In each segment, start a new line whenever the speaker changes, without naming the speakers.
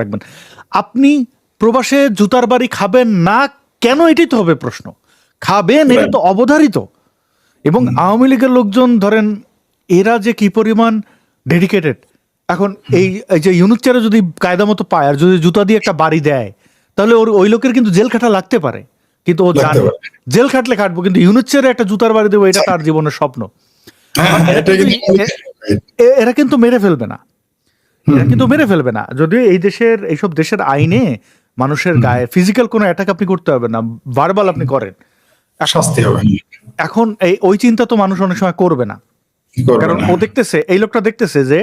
রাখবেন। আপনি প্রবাসে জুতার বাড়ি খাবেন না কেন, এটাই তো হবে প্রশ্ন। খাবেন, এটা তো অবধারিত। এবং আওয়ামী লীগের লোকজন ধরেন এরা যে কি পরিমাণ ডেডিকেটেড, এখন এই যে ইউনুস চেয়ারে যদি কায়দা মতো পায় আর যদি জুতা দিয়ে একটা বাড়ি দেয়, তাহলে ওই লোকের কিন্তু জেল খাটা লাগতে পারে, কিন্তু ও জানে জেল খাটলে খাটবো, কিন্তু ইউনুস চেয়ারে একটা জুতার বাড়ি দেবো, এটা তার জীবনের স্বপ্ন। এরা কিন্তু মেরে ফেলবে না, এরা কিন্তু মেরে ফেলবে না। যদিও এইসব দেশের আইনে মানুষের গায়ে ফিজিক্যাল কোনো অ্যাটাক আপনি করতে হবে না, ভার্বাল আপনি করেন, শাস্তি হবে। এখন ওই চিন্তা তো মানুষ অনেক সময় করবে না, কারণ ও দেখতেছে, এই লোকটা দেখতেছে যে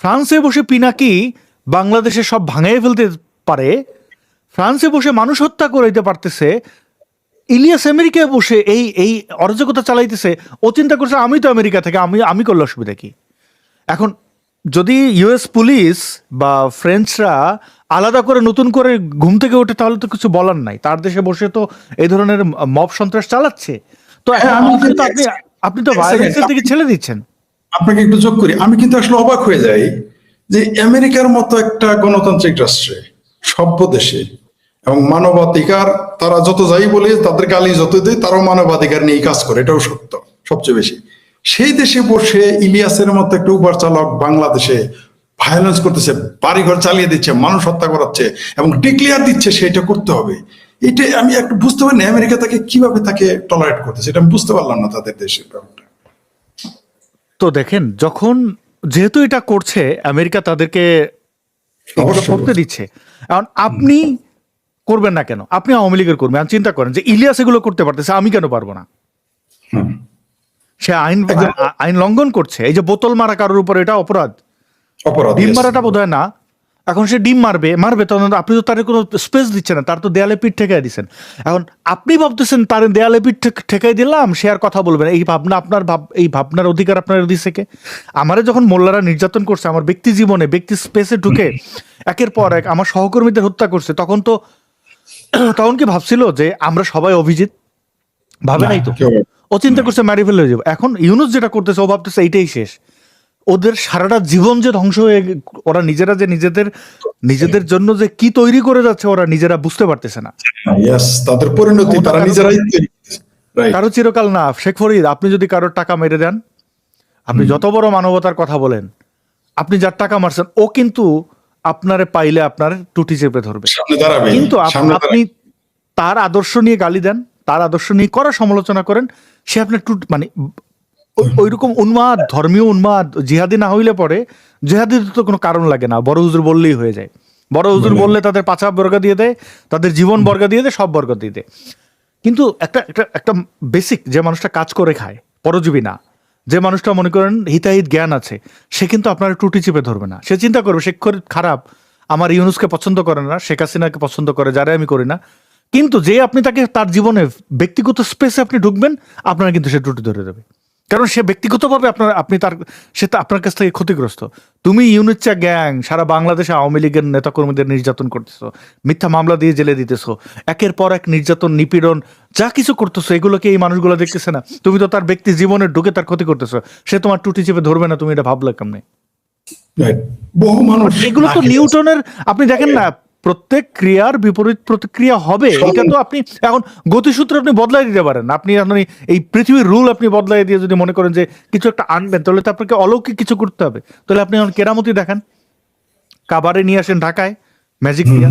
ফ্রান্সে বসে পিনাকি বাংলাদেশে সব ভাঙাই ফেলতে পারে, ফ্রান্সে বসে মানুষ হত্যা করে দিতে পারতেছে, ইলিয়াস আমেরিকায় বসে এই অরাজকতা চালাইতেছে। ও চিন্তা করছে আমি তো আমেরিকা থেকে, আমি করলে অসুবিধা কি? এখন যদি ইউএস পুলিশ বা ফ্রেঞ্চরা আলাদা করে নতুন করে ঘুম থেকে ওঠে, তাহলে তো কিছু বলার নাই, তার দেশে বসে তো এই ধরনের মব সন্ত্রাস চালাচ্ছে। তো আপনি তো ভায়োলেন্সের দিকে ছেড়ে দিচ্ছেন।
আপনাকে একটু যোগ করি, আমি কিন্তু আসলে অবাক হয়ে যাই যে আমেরিকার মতো একটা গণতান্ত্রিক রাষ্ট্রে, সভ্য দেশে এবং মানবাধিকার, তারা যত যাই বলে, তাদের গালি যত দেয়, তারাও মানবাধিকার নিয়ে কাজ করে, এটাও সত্য সবচেয়ে বেশি। সেই দেশে বসে ইলিয়াসের মতো একটা উবার চালক বাংলাদেশে ভায়োলেন্স করতেছে, বাড়িঘর চালিয়ে দিচ্ছে, মানুষ হত্যা করাচ্ছে এবং ডিক্লেয়ার দিচ্ছে সেটা করতে হবে। এটা আমি একটু বুঝতে পারি না, আমেরিকা তাকে কিভাবে তাকে টলারেট করতেছে, এটা আমি বুঝতে পারলাম না তাদের দেশের ব্যাপারটা।
তো দেখেন, যখন যেহেতু এটা করছে আমেরিকা, তাদেরকে করতে দিচ্ছে, এখন আপনি করবেন না কেন? আপনি আওয়ামী লীগের কর্মী, চিন্তা করেন যে ইলিয়াস এগুলো করতে পারতেছে, আমি কেন পারবো না? সে আইন লঙ্ঘন করছে। এই যে বোতল মারা কারোর উপর, এটা অপরাধ। ডিম মারাটা বোধ হয় না। এখন সে ডিম মারবে তখন আপনি তো তার কোনো স্পেস দিচ্ছেন না, তার তো দেয়ালে পিঠ ঠেকাই দিচ্ছেন। এখন আপনি ভাবতেছেন তার দেয়ালে পিঠ ঠেকাই দিলাম, সে আর কথা বলবে না। এই ভাবনা এই ভাবনার অধিকার আপনার দিচ্ছে কে? আমারে যখন মোল্লারা নির্যাতন করছে, আমার ব্যক্তি জীবনে, ব্যক্তি স্পেসে ঢুকে একের পর এক আমার সহকর্মীদের হত্যা করছে, তখন কি ভাবছিল যে আমরা সবাই অভিজিৎ? ভাবে নাই তো। ও চিন্তা করছে মারি ফেলে হয়ে যাবে। এখন ইউনুস যেটা করতেছে, ও ভাবতেছে এইটাই শেষ, ওদের সারাটা জীবন যে ধ্বংস হয়ে, ওরা নিজেরা যে নিজেদের জন্য যে কি তৈরি করে যাচ্ছে, ওরা নিজেরা বুঝতে পারতেছে না।
তাদের পরিণতি তারা নিজেরাই
কারো চিরকাল না। শেখ ফরিদ, আপনি যদি কারোর টাকা মেরে দেন, আপনি যত বড় মানবতার কথা বলেন, আপনি যার টাকা মারছেন, ও কিন্তু আপনারে পাইলে আপনার টুটি চেপে ধরবে। কিন্তু আপনি তার আদর্শ নিয়ে গালি দেন, তার আদর্শ নিয়ে করা সমালোচনা করেন, সে আপনার মানে ওইরকম উন্মাদ, ধর্মীয় উন্মাদ, জিহাদি না হইলে পরে, জিহাদির তো কোনো কারণ লাগে না, বড় হুজুর বললেই হয়ে যায়। বড় হুজুর বললে তাদের পাছা বর্গা দিয়ে দেয়, তাদের জীবন বর্গা দিয়ে দেয়, সব বর্গা দিয়ে দেয়। কিন্তু একটা বেসিক, যে মানুষটা কাজ করে খায়, পরজীবী না, যে মানুষটা মনে করেন হিতাহিত জ্ঞান আছে, সে কিন্তু আপনার টুটি চেপে ধরবে না। সে চিন্তা করবে শেখ ফরিদ খারাপ, আমার ইউনুসকে পছন্দ করে না, শেখ হাসিনাকে পছন্দ করে, যারা আমি করি না, কিন্তু যে আপনি তাকে তার জীবনে ব্যক্তিগত স্পেসে আপনি ঢুকবেন, আপনার কিন্তু সে টুটি ধরে দেবে, কারণ সে ব্যক্তিগতভাবে আপনার কাছ থেকে ক্ষতিগ্রস্ত। তুমি ইউনিটচা গ্যাং সারা বাংলাদেশে আওয়ামী লীগের নেতাকর্মীদের নির্যাতন করতেছো, মিথ্যা মামলা দিয়ে জেলে দিতেছো, একের পর এক নির্যাতন, নিপীড়ন যা কিছু করতেছো, এগুলোকে এই মানুষগুলো দেখতেছে না। তুমি তো তার ব্যক্তি জীবনে ঢুকে তার ক্ষতি করতেছো, সে তোমার টুটি চেপে ধরবে না। তুমি এটা ভাবলে কেমনে?
বহু মানুষ,
এগুলো তো নিউটনের, আপনি দেখেন না, প্রত্যেক ক্রিয়ার বিপরীত প্রতিক্রিয়া হবে। এটা তো আপনি এখন গতিসূত্র আপনি বদলাই দিতে পারেন। আপনি এই পৃথিবীর রুল আপনি বদলাই দিয়ে যদি মনে করেন যে কিছু একটা আনবেন, তাহলে তো আপনাকে অলৌকিক কিছু করতে হবে। তাহলে আপনি এখন কেরামতি দেখান, কাবারে নিয়ে আসেন ঢাকায়, ম্যাজিক দিয়া,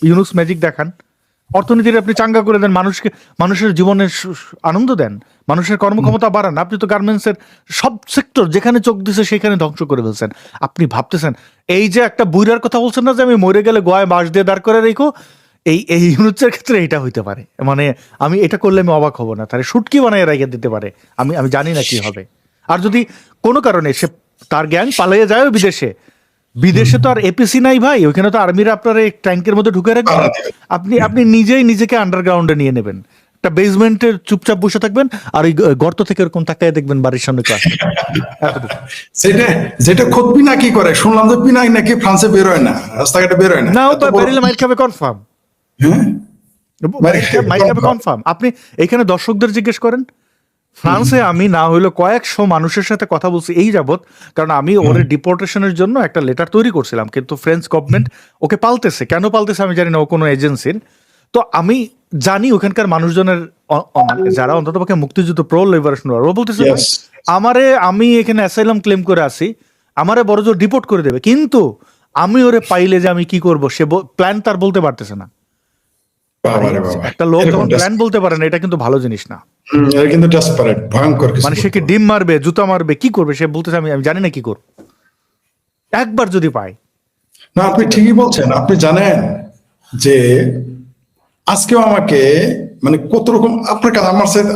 ইউনুস ম্যাজিক দেখান, অর্থনীতির আপনি চাঙ্গা করে দেন, মানুষের জীবনের আনন্দ দেন, মানুষের কর্মক্ষমতা বাড়ান। আপনি তো গার্মেন্টসের সব সেক্টর যেখানে চোখ দিছে সেখানে ধ্বংস করে ফেলছেন। আপনি ভাবতেছেন এই যে একটা বুইরার কথা বলছেন না, যে আমি মরে গেলে গোয়ায় বাঁশ দিয়ে দাঁড় করে রেখো, এই ইউনুসের ক্ষেত্রে এটা হইতে পারে। মানে আমি এটা করলে আমি অবাক হব না, তাহলে শুটকি বানায় রেখে দিতে পারে, আমি জানি না কি হবে। আর যদি কোনো কারণে সে তার গ্যাং পালিয়ে যায় বিদেশে তো আর এপিসি নাই ভাই, ওইখানে তো আর্মিরা আপনার এই ট্যাঙ্কের মধ্যে ঢুকে রাখবে। আপনি নিজেকে আন্ডারগ্রাউন্ডে নিয়ে নেবেন, একটা বেসমেন্টের চুপচাপ বসে থাকবেন, আর ওই গর্ত থেকে এরকম তাকায় দেখবেন বাড়ির সামনে ক্লাস।
যেটা খোদ পিনাকি করে, শুনলাম যে পিনাকি নাকি ফ্রান্সে বের হয় না, রাস্তাঘাটে বের হয় না।
না, ও বেরিলে মাইর খাবে কনফার্ম, মাইর খাবে কনফার্ম। আপনি এখানে দর্শকদের জিজ্ঞেস করেন, ফ্রান্সে আমি না হইলো কয়েকশো মানুষের সাথে কথা বলছি এই যাবত, কারণ আমি ওর ডিপোর্টেশনের জন্য একটা লেটার তৈরি করছিলাম, কিন্তু ফ্রেঞ্চ গভর্নমেন্ট ওকে পাল্টেছে। কেন পাল্টেছে আমি জানি না, ও কোনো এজেন্সির। তো আমি জানি ওখানকার মানুষজনের মানে যারা অন্ততপক্ষে মুক্তিযুদ্ধ প্রো লিবারেশন, ও বলতেছে
Yes.
আমি এখানে অ্যাসাইলাম ক্লেম করে আসি, আমারে বড় জোর ডিপোর্ট করে দেবে, কিন্তু আমি ওরে পাইলে যে আমি কি করব সে প্ল্যান তার বলতে পারতেছে না।
বাবারে বাবা,
একটা লোক
এরকম
যখন প্ল্যান বলতে পারে না, এটা কিন্তু ভালো জিনিস না।
এটা কিন্তু ডেসপারেট, ভয়ঙ্কর কিছু
মানে সে কি
করতে হবে।
ডিম মারবে, জুতা মারবে, কি করবে সে বলতেছে আমি জানি না কি করব, একবার যদি পাই।
না, আপনি ঠিকই বলছেন। আপনি জানেন যে আজকেও আমাকে মানে কত রকম আপনার কাছে আমার সাথে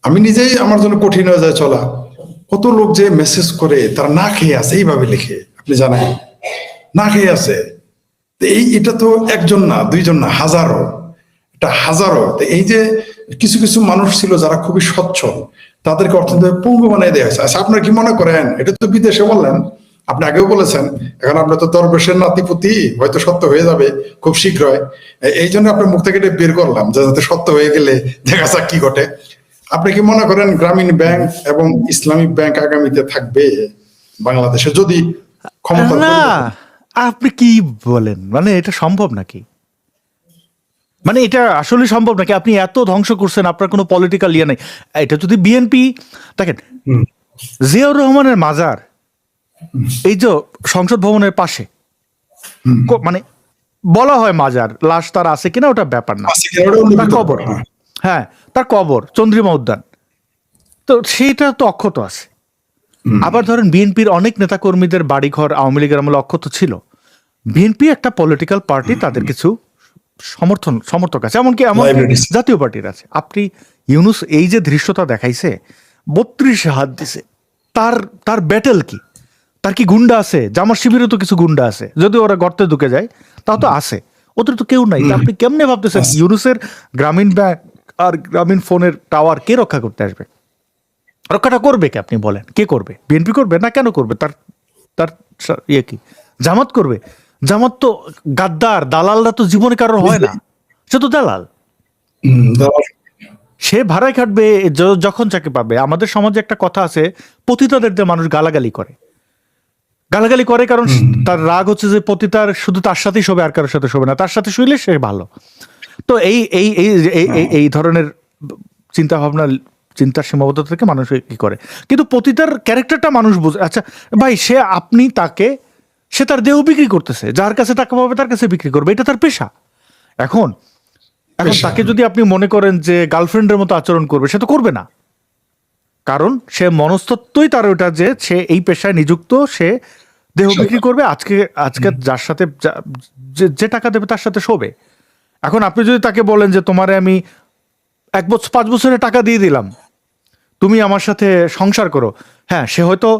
আমি নিজেই আমার জন্য কঠিন হয়ে যায় চলা। কত লোক যে মেসেজ করে তারা না খেয়ে আছে, এইভাবে লিখে, আপনি জানেন, না খেয়ে আছে। তো এটা তো একজন না, দুইজন না, হাজারো, এটা হাজারো। তো এই যে কিছু কিছু মানুষ ছিল যারা খুবই সচ্ছল, তাদেরকে অর্থনৈতিক পঙ্গু বানিয়ে দেওয়া হয়েছে। আচ্ছা, আপনারা কি মনে করেন এটা তো বিদেশে বললেন, আপনি আগেও বলেছেন, এখন আপনার তো দরবেশের নাতিপুতি হয়তো সত্য হয়ে যাবে খুব শীঘ্রই, এই জন্য আপনার মুখ থেকে এটা বের করলাম যে যাতে সত্য হয়ে গেলে দেখা যাক কি ঘটে। আপনি কি মনে করেন গ্রামীণ ব্যাংক এবং ইসলামিক ব্যাংক আগামীতে থাকবে বাংলাদেশে যদি ক্ষমতা?
না, আপনি কি বলেন, মানে এটা সম্ভব নাকি? মানে এটা আসলে সম্ভব নাকি? আপনি এত ধ্বংস করছেন, আপনার কোনো পলিটিক্যাল ইয়ে নাই। এটা যদি বিএনপি দেখেন, জিয়াউর রহমানের মাজার এই যে সংসদ ভবনের পাশে, মানে বলা হয় মাজার, লাশ তার আছে কিনা ওটা ব্যাপার না, তার কবর, হ্যাঁ তার কবর চন্দ্রিমা উদ্যান, তো সেইটা তো অক্ষত আছে। আবার ধরেন বিএনপির অনেক নেতাকর্মীদের বাড়িঘর আওয়ামী লীগের আমলে অক্ষত ছিল। বিএনপি একটা পলিটিক্যাল পার্টি, তাদের কিছু সমর্থক আছে, এমনকি জাতীয় পার্টির আছে। আপনি ইউনুস এই যে ধৃষ্টতা দেখাইছে, 32 হাত দিছে, তার ব্যাটেল কি? তার কি গুন্ডা আছে? জামার শিবিরে তো কিছু গুন্ডা আছে, যদি ওরা গর্তে ঢুকে যায় তাও তো আছে, ওদের তো কেউ নাই। তা আপনি কেমনে ভাবতেছেন ইউনুসের গ্রামীণ ব্যাংক আর গ্রামীণ ফোনের টাওয়ার কে রক্ষা করতে আসবে? রক্ষাটা করবে কে আপনি বলেন? কে করবে? বিএনপি করবে না? কেন করবে? তার ইয়ে কি? জামাত করবে? জামাত তো গাদ্দার, দালালরা তো জীবনে কারোর হয় না, সে তো দালাল। সে ভাড়ায় খাটবে যখন যাকে পাবে। আমাদের সমাজে একটা কথা আছে, পতিতাদের দিয়ে মানুষ গালাগালি করে, কারণ তার রাগ হচ্ছে যে পতিতার শুধু তার সাথেই শোবে, আর কারোর সাথে শোবে না, তার সাথে শুইলে সে ভালো। তো এই ধরনের চিন্তা ভাবনা, চিন্তার সীমাবদ্ধতা থেকে মানুষ কি করে, কিন্তু পতিতার ক্যারেক্টারটা মানুষ বুঝে। আচ্ছা ভাই, সে তার দেহ বিক্রি করতেছে, যার কাছে টাকা পাবে তার কাছে বিক্রি করবে, এটা তার পেশা। এখন তাকে যদি আপনি মনে করেন যে গার্লফ্রেন্ডের মতো আচরণ করবে, সে তো করবে না, কারণ সে মনস্তত্ত্বই তার ওটা যে সে এই পেশায় নিযুক্ত, সে দেহ বিক্রি করবে, আজকে যার সাথে যে টাকা দেবে তার সাথে শোবে। এখন আপনি যদি তাকে বলেন যে তোমারে আমি 5 বছরের টাকা দিয়ে দিলাম, তুমি আমার সাথে সংসার করো, হ্যাঁ সে হয়তো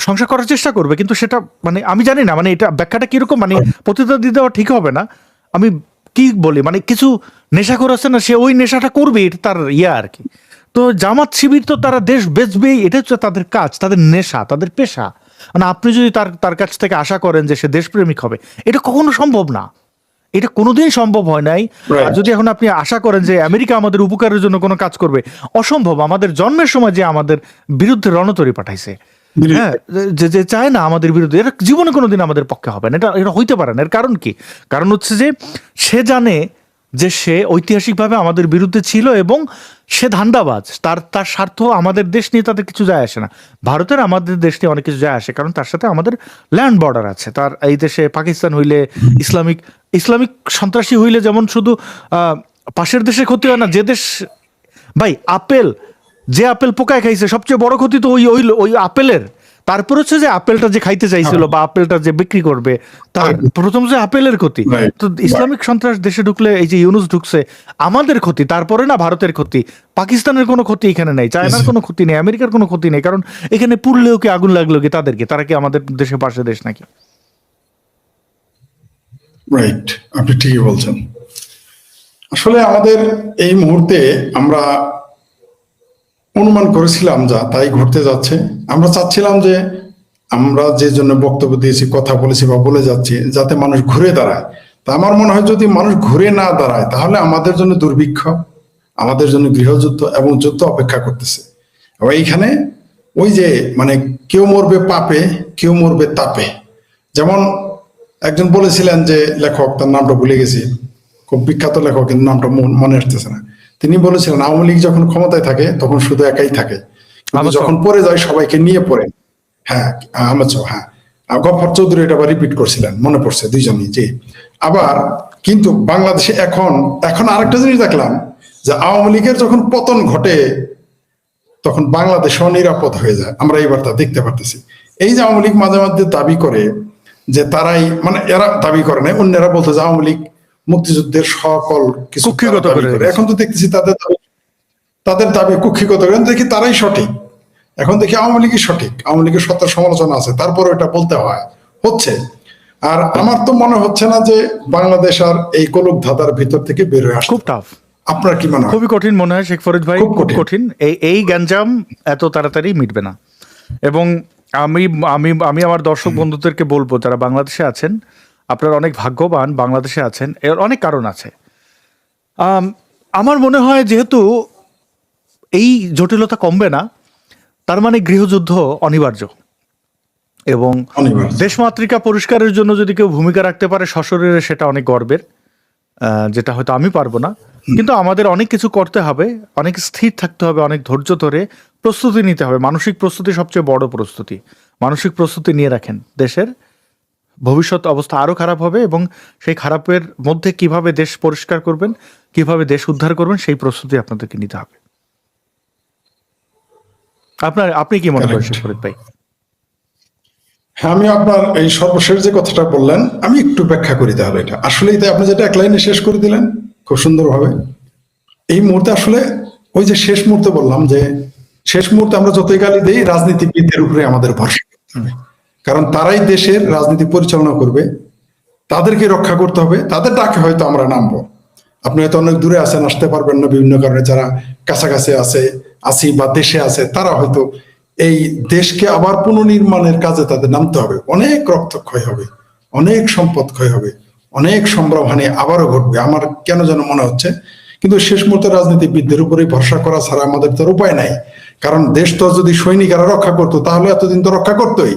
সংসার করার চেষ্টা করবে, কিন্তু সেটা মানে আমি জানি না, মানে এটা ব্যাখ্যাটা কিরকম, মানে পতিতা দিয়ে দেওয়া ঠিক হবে না। আমি কি বলি, মানে কিছু নেশাখোর আছে না, সে ওই নেশাটা করবে, এটা তার ইয়া আর কি। তো জামাত শিবির তো তারা দেশ বেচবেই, এটা হচ্ছে তাদের কাজ, তাদের নেশা, তাদের পেশা। মানে আপনি যদি তার কাছ থেকে আশা করেন যে সে দেশপ্রেমিক হবে, এটা কখনো সম্ভব না, এটা কোনোদিন সম্ভব হয় নাই। আর যদি এখন আপনি আশা করেন যে আমেরিকা আমাদের উপকারের জন্য কোনো কাজ করবে, অসম্ভব। আমাদের জন্মের সময় যে আমাদের বিরুদ্ধে রণতরী পাঠাইছে, হ্যাঁ, যে চায় না আমাদের বিরুদ্ধে, এটা জীবনে কোনোদিন আমাদের পক্ষে হবে না, এটা হইতে পারে না। এর কারণ কি? কারণ হচ্ছে যে সে জানে যে সে ঐতিহাসিকভাবে আমাদের বিরুদ্ধে ছিল এবং সে ধান্দাবাজ, তার স্বার্থ আমাদের দেশ নিয়ে তাদের কিছু যায় আসে না। ভারতের আমাদের দেশ নিয়ে অনেক কিছু যায় আসে, কারণ তার সাথে আমাদের ল্যান্ড বর্ডার আছে। তার এই দেশে পাকিস্তান হইলে, ইসলামিক সন্ত্রাসী হইলে যেমন শুধু পাশের দেশে ক্ষতি হয় না, যে দেশ, ভাই যে আপেল পোকায় খাইছে সবচেয়ে বড় ক্ষতি তো ওই আপেলের। তারপর হচ্ছে যে আপেলটা যে খাইতে চাইছিল বা আপেলটা যে বিক্রি করবে, তার প্রথম যে আপেলের ক্ষতি। তো ইসলামিক সন্ত্রাস দেশে ঢুকলে, এই যে ইউনুস ঢুকছে, আমাদের ক্ষতি, তারপরে না ভারতের ক্ষতি। পাকিস্তানের কোনো ক্ষতি এখানে নেই, চায়নার কোনো ক্ষতি নেই, আমেরিকার কোনো ক্ষতি নেই, কারণ এখানে পুড়লেও কি আগুন লাগলো কি তাদেরকে, তারা কি আমাদের দেশে পাশে দেশ নাকি?
রাইট, আপনি ঠিকই বলছেন। আসলে আমাদের এই মুহূর্তে আমরা অনুমান করেছিলাম যা তাই ঘটতে যাচ্ছে। আমরা চাচ্ছিলাম যে আমরা যে জন্য বক্তব্য দিয়েছি, কথা বলেছি বা বলে যাচ্ছি, যাতে মানুষ ঘুরে দাঁড়ায়। তা আমার মনে হয় যদি মানুষ ঘুরে না দাঁড়ায়, তাহলে আমাদের জন্য দুর্ভিক্ষ, আমাদের জন্য গৃহযুদ্ধ এবং যুদ্ধ অপেক্ষা করতেছে। এবং এইখানে ওই যে মানে কেউ মরবে পাপে, কেউ মরবে তাপে। যেমন একজন বলেছিলেন যে লেখক, তার নামটা ভুলে গেছি, খুব বিখ্যাত লেখক, কিন্তু নামটা মনে আসতেছে না। তিনি বলেছিলেন আওয়ামী লীগ যখন ক্ষমতায় থাকে তখন শুধু একাই থাকে, কিন্তু যখন পড়ে যায় সবাইকে নিয়ে পড়ে। হ্যাঁ, হ্যাঁ, গফর চৌধুরী এটা আবার রিপিট করছিলেন, মনে পড়ছে দুইজনই। জি। আবার কিন্তু বাংলাদেশে এখন এখন আরেকটা জিনিস দেখলাম, যে আওয়ামী লীগের যখন পতন ঘটে তখন বাংলাদেশ নিরাপদ হয়ে যায়। আমরা এইবার তা দেখতে পারতেছি। এই যে আওয়ামী লীগ মাঝে মাঝে দাবি করে যে তারাই, মানে এরা দাবি করে না, অন্যরা বলতে যে আওয়ামী লীগ মুক্তিযুদ্ধের সকল কিছু
কুক্ষিগত
দাবি
করে
করে।
রেখেছে।
এখন তো দেখতেছি তাদের দাবি কুক্ষিগত করে, দেখি তারাই সঠিক। এখন দেখি আওয়ামী লীগই সঠিক, আওয়ামী লীগের সত্য সমালোচনা আছে, তারপরে এটা বলতে হচ্ছে। আর আমার তো মনে হচ্ছে না যে বাংলাদেশ আর এই কলুক ধাঁধার ভিতর থেকে বের হয়ে আসবে।
খুব টাফ।
আপনার কি মনে হয়?
খুবই কঠিন মনে হয় শেখ ফরিদ ভাই,
খুব
খুব
কঠিন।
কঠিন। এই গ্যাঞ্জাম এত তাড়াতাড়ি মিটবে না। এবং আমি আমি আমি আমার দর্শক বন্ধুদেরকে বলবো, যারা বাংলাদেশে আছেন, আপনারা অনেক ভাগ্যবান বাংলাদেশে আছেন। এর অনেক কারণ আছে। আমার মনে হয় যেহেতু এই জটিলতা কমবে না, তার মানে গৃহযুদ্ধ অনিবার্য। এবং
অনিবার্য।
দেশমাতৃকা পরিষ্কারের জন্য যদি কেউ ভূমিকা রাখতে পারে সশরীরে, সেটা অনেক গর্বের, যেটা হয়তো আমি পারবো না। কিন্তু আমাদের অনেক কিছু করতে হবে, অনেক স্থির থাকতে হবে, অনেক ধৈর্য ধরে প্রস্তুতি নিতে হবে। মানসিক প্রস্তুতি সবচেয়ে বড় প্রস্তুতি। মানসিক প্রস্তুতি নিয়ে রাখেন, দেশের ভবিষ্যৎ অবস্থা আরো খারাপ হবে, এবং সেই খারাপের মধ্যে কিভাবে দেশ পরিষ্কার করবেন, কিভাবে দেশ উদ্ধার করবেন, সেই প্রস্তুতি আপনাদেরকে নিতে হবে। আপনি কি মনে করেন শেখ ফরিদ ভাই?
হ্যাঁ, আমি আপনার এই সর্বশেষ যে কথাটা বললেন আমি একটু ব্যাখ্যা করি তাহলে। এটা আসলে আপনি যেটা এক লাইনে শেষ করে দিলেন খুব সুন্দরভাবে। এই মুহূর্তে আসলে ওই যে শেষ মুহূর্তে বললাম যে শেষ মুহূর্তে আমরা যতই গালি দিই, রাজনীতিবিদদের উপরে আমাদের ভরসা করতে হবে। কারণ তারাই দেশের রাজনীতি পরিচালনা করবে, তাদেরকে রক্ষা করতে হবে। তাদের ডাকে হয়তো আমরা নামবো। আপনি হয়তো অনেক দূরে আছেন, আসতে পারবেন না বিভিন্ন কারণে। যারা কাছাকাছি আসি বা দেশে আছে, তারা হয়তো এই দেশকে আবার পুনর্নির্মাণের কাজে তাদের নামতে হবে। অনেক রক্তক্ষয় হবে, অনেক সম্পদ ক্ষয় হবে, অনেক সম্ভ্রমহানি আবারও ঘটবে আমার কেন যেন মনে হচ্ছে। কিন্তু শেষ মুহূর্তে রাজনীতিবিদদের উপরে ভরসা করা ছাড়া আমাদের তো উপায় নাই। কারণ দেশ তো যদি সৈনিকেরা রক্ষা করতো তাহলে এতদিন তো রক্ষা করতোই।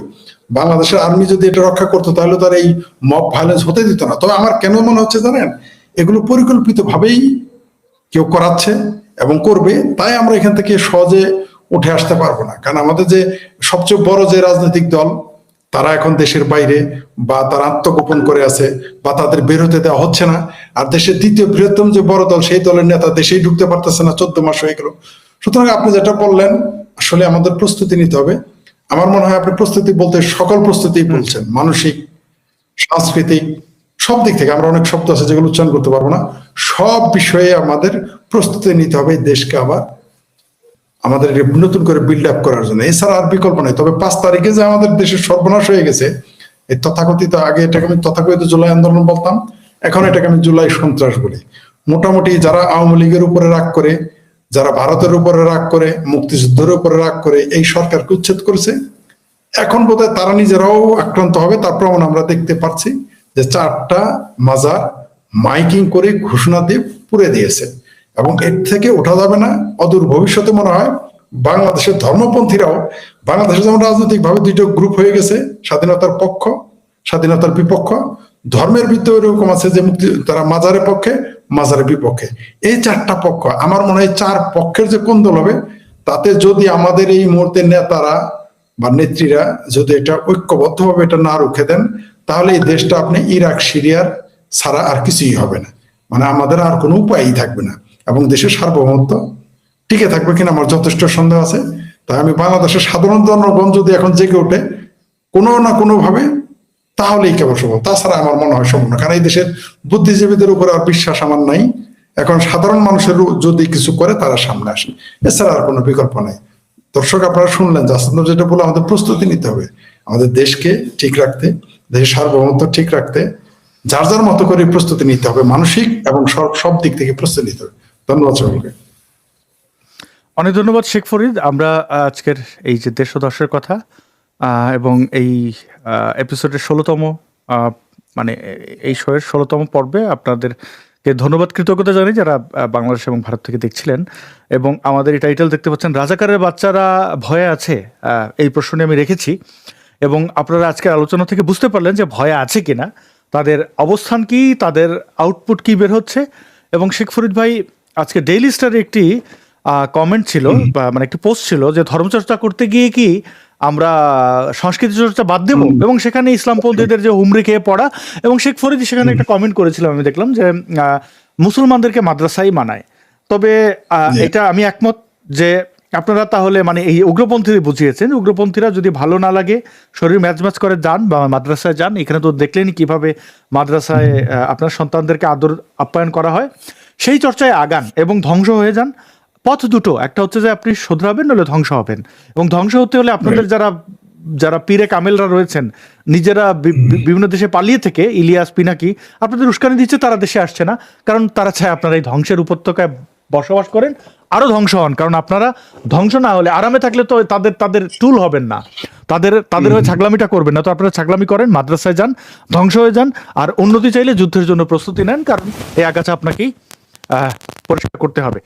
বাংলাদেশের আর্মি যদি এটা রক্ষা করতো তাহলে তার এই মব ভায়োলেন্স হতে দিত না। তবে আমার কেন মনে হচ্ছে জানেন, এগুলো পরিকল্পিত ভাবেই কেউ করাচ্ছে এবং করবে। তাই আমরা এখান থেকে সহজে উঠে আসতে পারবো না। কারণ আমাদের যে সবচেয়ে বড় যে রাজনৈতিক দল, তারা এখন দেশের বাইরে, বা তারা আত্মগোপন করে আছে, বা তাদের বের হতে দেওয়া হচ্ছে না। আর দেশের দ্বিতীয় বৃহত্তম যে বড় দল, সেই দলের নেতা দেশেই ঢুকতে পারতেছে না, 14 মাস হয়ে গেল। সুতরাং আপনি যেটা বললেন, আসলে আমাদের প্রস্তুতি নিতে হবে। আমার মনে হয় আপনি প্রস্তুতি বলতে সকল প্রস্তুতি বলছেন, মানসিক, সাংস্কৃতিক, সব দিক থেকে। আমরা অনেক শব্দ আছে যেগুলো উচ্চারণ করতে পারবো না। সব বিষয়ে আমাদের প্রস্তুতি নিতে হবে দেশকে আবার আমাদের নতুন করে বিল্ড আপ করার জন্য। এছাড়া আর বিকল্প নেই। তবে 5 তারিখে যে আমাদের দেশের সর্বনাশ হয়ে গেছে, এই তথাকথিত, আগে এটাকে আমি তথাকথিত জুলাই আন্দোলন বলতাম, এখন এটাকে আমি জুলাই সন্ত্রাস বলি। মোটামুটি যারা আওয়ামী লীগের উপরে রাগ করে, যারা ভারতের উপরে রাগ করে, মুক্তিযুদ্ধের উপরে রাগ করে এই সরকারকে উচ্ছেদ করেছে, এখন বোধহয় তারা নিজেরাও আক্রান্ত হবে। তার প্রমাণ আমরা দেখতে পাচ্ছি যে 4টা মাজার মাইকিং করে ঘোষণা দিয়ে পুড়ে দিয়েছে, এবং এর থেকে ওঠা যাবে না। অদূর ভবিষ্যতে মনে হয় বাংলাদেশের ধর্মপন্থীরাও, বাংলাদেশে যেমন রাজনৈতিক ভাবে 2টো গ্রুপ হয়ে গেছে, স্বাধীনতার পক্ষ, স্বাধীনতার বিপক্ষ। ধর্মের ভিতরে এরকম আছে যে তারা মাজারের পক্ষে, মাজারের বিপক্ষে। এই 4টা পক্ষ, আমার মনে হয় 4 পক্ষের যে কোন্দল হবে, তাতে যদি আমাদের এই মুহূর্তে নেতারা বা নেত্রীরা যদি এটা ঐক্যবদ্ধভাবে এটা না রুখে দেন, তাহলে এই দেশটা আপনি ইরাক সিরিয়ার ছাড়া আর কিছুই হবে না। মানে আমাদের আর কোনো উপায়ই থাকবে না, এবং দেশের সার্বভৌমত্ব টিকে থাকবে কিনা আমার যথেষ্ট সন্দেহ আছে। তাই আমি বাংলাদেশের সাধারণ জনগণ যদি এখন জেগে ওঠে কোনো না কোনো ভাবে, তাহলেই কেবল সম্ভব। তাছাড়া আমার মনে হয় সম্ভব না। কারণ এই দেশের বুদ্ধিজীবীদের উপর আর বিশ্বাস আমার নাই। এখন সাধারণ মানুষের যদি কিছু করে তারা সামনে আসে, এছাড়া আর কোনো বিকল্প নাই। দর্শক, আপনারা শুনলেন যে আসাদ যেটা বলে, আমাদের প্রস্তুতি নিতে হবে আমাদের দেশকে ঠিক রাখতে, দেশের সার্বভৌমত্ব ঠিক রাখতে। যার যার মতো করে প্রস্তুতি নিতে হবে, মানসিক এবং সব দিক থেকে প্রস্তুতি নিতে হবে। ধন্যবাদ সকলকে।
অনেক ধন্যবাদ শেখ ফরিদ। আমরা আজকের এই যে দেশদশের কথা এবং এই এপিসোডের 16তম, মানে এই শোয়ের 16তম পর্বে আপনাদের কে ধন্যবাদ কৃতজ্ঞতা জানাই যারা বাংলাদেশ এবং ভারত থেকে দেখছিলেন। এবং আমাদের এই টাইটেল দেখতে পাচ্ছেন, রাজাকারের বাচ্চারা ভয়ে আছে, এই প্রশ্নটি আমি রেখেছি। এবং আপনারা আজকের আলোচনা থেকে বুঝতে পারলেন যে ভয়ে আছে কিনা, তাদের অবস্থান কি, তাদের আউটপুট কি বের হচ্ছে। এবং শেখ ফরিদ ভাই আজকে ডেইলি স্টারে একটি কমেন্ট ছিল, বা মানে একটি পোস্ট ছিল, যে ধর্মচর্চা করতে গিয়ে কি আমরা সংস্কৃতি চর্চা বাদ দেব, এবং সেখানে ইসলামপন্থীদের যে হুমড়ি খেয়ে পড়া। এবং শেখ ফরিদ সেখানে একটা কমেন্ট করেছিলাম, আমি দেখলাম যে মুসলমানদেরকে মাদ্রাসাই মানায়। তবে এটা আমি একমত যে আপনারা তাহলে মানে এই উগ্রপন্থী বুঝিয়েছেন, উগ্রপন্থীরা যদি ভালো না লাগে শরীর ম্যাচ করে যান বা মাদ্রাসায় যান। এখানে তো দেখলেনি কিভাবে মাদ্রাসায় আপনার সন্তানদেরকে আদর আপ্যায়ন করা হয়। সেই চর্চায় আগান এবং ধ্বংস হয়ে যান। পথ দুটো, একটা হচ্ছে যে আপনি শোধরাবেন, নইলে ধ্বংস হবেন। এবং ধ্বংস হতে হলে আপনাদের যারা পীরে কামেলরা রয়েছেন, নিজেরা বিভিন্ন দেশে পালিয়ে থেকে, ইলিয়াস পিনাকি আপনাদের উস্কানি দিচ্ছে, তারা দেশে আসছে না, কারণ তারা চায় আপনারা এই ধ্বংসের উপত্যকায় বসবাস করেন, আরো ধ্বংস হন। কারণ আপনারা ধ্বংস না হলে, আরামে থাকলে তো তাদের টুল হবেন না, তাদের হয়ে ছাগলামিটা করবেন না। তো আপনারা ছাগলামি করেন, মাদ্রাসায় যান, ধ্বংস হয়ে যান। আর উন্নতি চাইলে যুদ্ধের জন্য প্রস্তুতি নেন, কারণ এই আগাছা আপনাকেই পরিষ্কার করতে হবে।